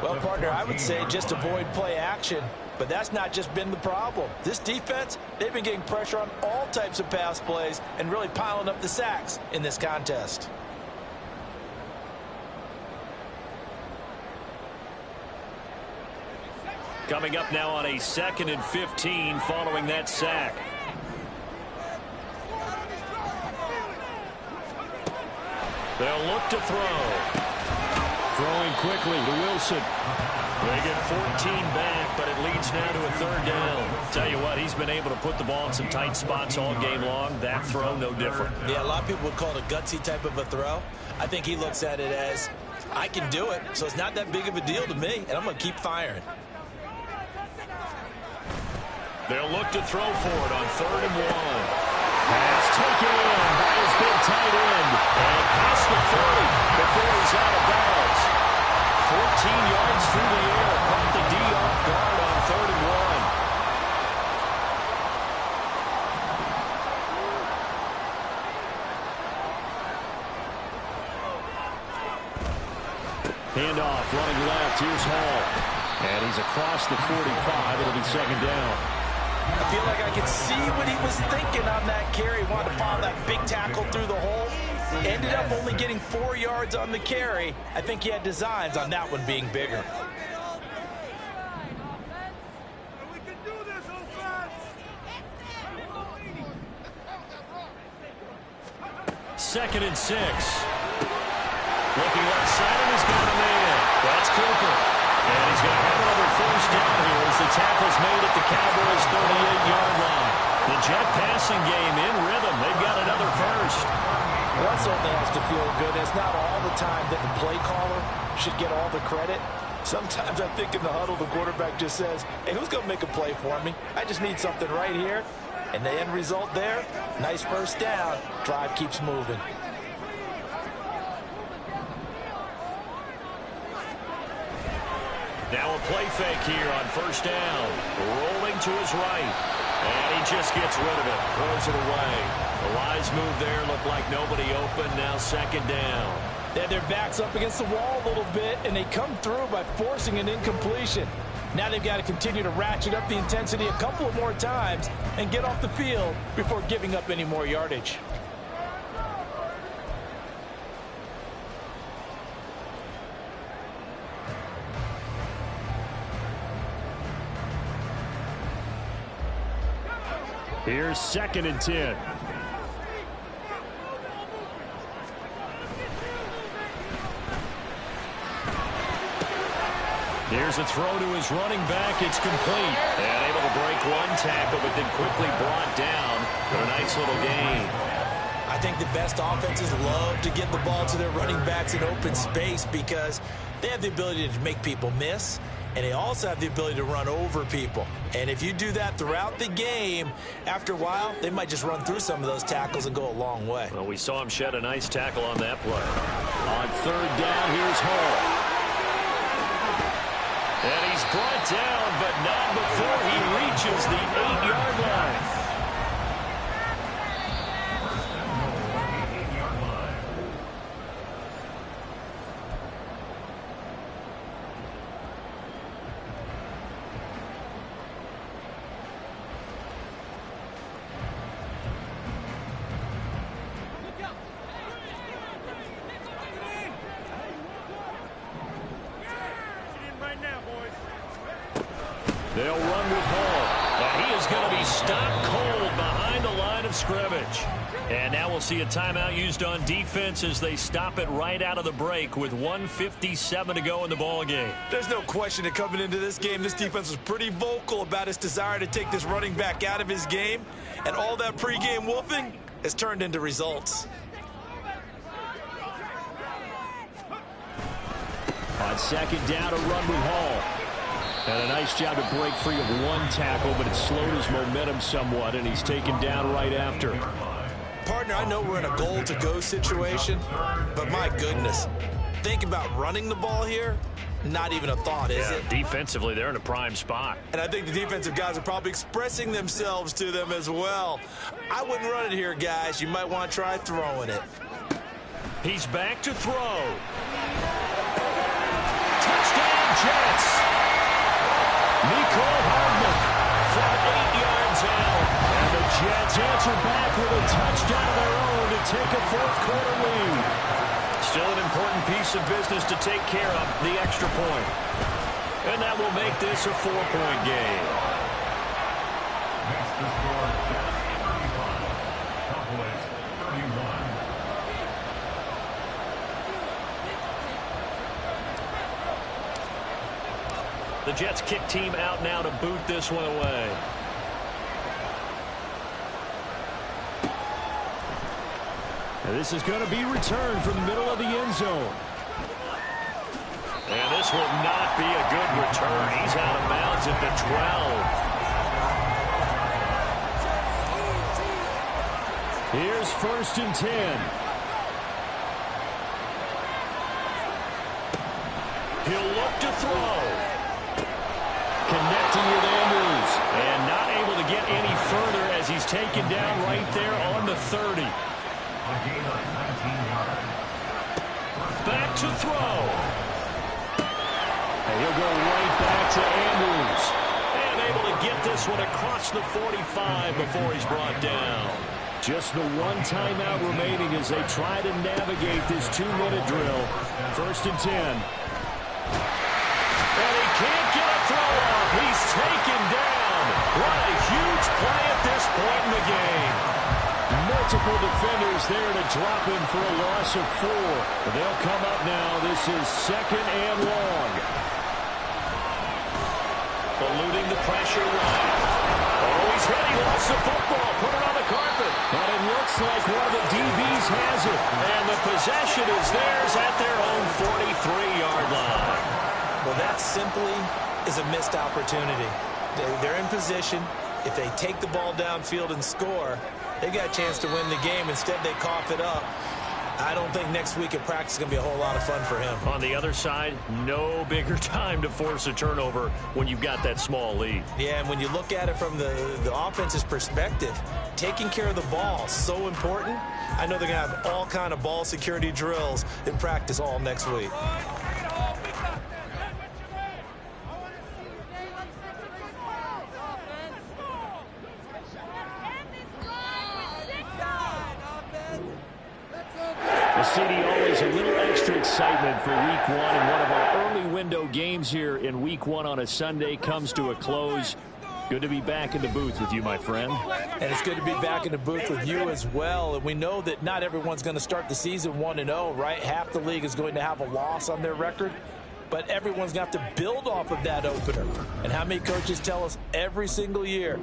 Well, partner, I would say just avoid play action, but that's not just been the problem. This defense, they've been getting pressure on all types of pass plays and really piling up the sacks in this contest. Coming up now on a 2nd and 15 following that sack. They'll look to throw. Throwing quickly to Wilson. They get 14 back, but it leads now to a 3rd down. Tell you what, he's been able to put the ball in some tight spots all game long. That throw, no different. Yeah, a lot of people would call it a gutsy type of a throw. I think he looks at it as, I can do it, so it's not that big of a deal to me, and I'm going to keep firing. They'll look to throw for it on 3rd and 1. Pass taken in by his big tight end. And past the 30 before he's out of bounds. 14 yards through the air. Caught the D off guard on 3rd and 1. Handoff, running left. Here's Hall. And he's across the 45. It'll be 2nd down. I feel like I could see what he was thinking on that carry. He wanted to follow that big tackle through the hole. Ended up only getting 4 yards on the carry. I think he had designs on that one being bigger. Second and 6. Looking left side, and he's got a man. That's Cooper. And he's going to have another 1st down here as the tackle's made at the Cowboys' 38-yard line. The Jet passing game in rhythm. They've got another 1st. Well, that certainly has to feel good. It's not all the time that the play caller should get all the credit. Sometimes I think in the huddle, the quarterback just says, hey, who's going to make a play for me? I just need something right here. And the end result there, nice 1st down. Drive keeps moving. Now a play fake here on 1st down. Rolling to his right. And he just gets rid of it. Throws it away. The wise move there. Looked like nobody open. Now 2nd down. They had their backs up against the wall a little bit, and they come through by forcing an incompletion. Now they've got to continue to ratchet up the intensity a couple of more times and get off the field before giving up any more yardage. Here's 2nd and 10. Here's a throw to his running back. It's complete. And able to break one tackle, but then quickly brought down. But a nice little gain. I think the best offenses love to get the ball to their running backs in open space because they have the ability to make people miss, and they also have the ability to run over people. And if you do that throughout the game, after a while, they might just run through some of those tackles and go a long way. Well, we saw him shed a nice tackle on that play. On 3rd down, here's Hall. And he's brought down, but not before he reaches the 8-yard line. They'll run with Hall. And he is going to be stopped cold behind the line of scrimmage. And now we'll see a timeout used on defense as they stop it right out of the break with 1:57 to go in the ball game. There's no question that coming into this game, this defense was pretty vocal about its desire to take this running back out of his game. And all that pregame wolfing has turned into results. On 2nd down, a run with Hall. And a nice job to break free of one tackle, but it slowed his momentum somewhat, and he's taken down right after. Partner, I know we're in a goal-to-go situation, but my goodness, think about running the ball here. Not even a thought, is it? Defensively, they're in a prime spot. And I think the defensive guys are probably expressing themselves to them as well. I wouldn't run it here, guys. You might want to try throwing it. He's back to throw. Touchdown, Jets. Nico Hardman from 8 yards out. And the Jets answer back with a touchdown of their own to take a fourth-quarter lead. Still an important piece of business to take care of, the extra point. And that will make this a 4-point game. Makes the score Jets 35, Cowboys 31. The Jets kick team out now to boot this one away. And this is going to be returned from the middle of the end zone. And this will not be a good return. He's out of bounds at the 12. Here's 1st and 10. He'll look to throw. Connecting with Andrews. And not able to get any further as he's taken down right there on the 30. A gain of 19 yards. Back to throw. And he'll go right back to Andrews. And able to get this one across the 45 before he's brought down. Just the one timeout remaining as they try to navigate this 2-minute drill. 1st and 10. And he can't get a throw off. He's taken down. What a huge play at this point in the game. Multiple defenders there to drop him for a loss of 4. They'll come up now. This is 2nd and long. Eluding the pressure right. Oh, he's hit. He lost the football. Put it on the carpet. But it looks like one of the DBs has it. And the possession is theirs at their own 43-yard line. Well, that simply is a missed opportunity. They're in position. If they take the ball downfield and score, they got a chance to win the game. Instead, they cough it up. I don't think next week at practice is going to be a whole lot of fun for him. On the other side, no bigger time to force a turnover when you've got that small lead. Yeah, and when you look at it from the offense's perspective, taking care of the ball is so important. I know they're going to have all kind of ball security drills in practice all next week. CD, always a little extra excitement for week 1, and one of our early window games here in week 1 on a Sunday comes to a close. Good to be back in the booth with you, my friend. And it's good to be back in the booth with you as well. And we know that not everyone's going to start the season 1-0, right? Half the league is going to have a loss on their record. But everyone's going to have to build off of that opener. And how many coaches tell us every single year,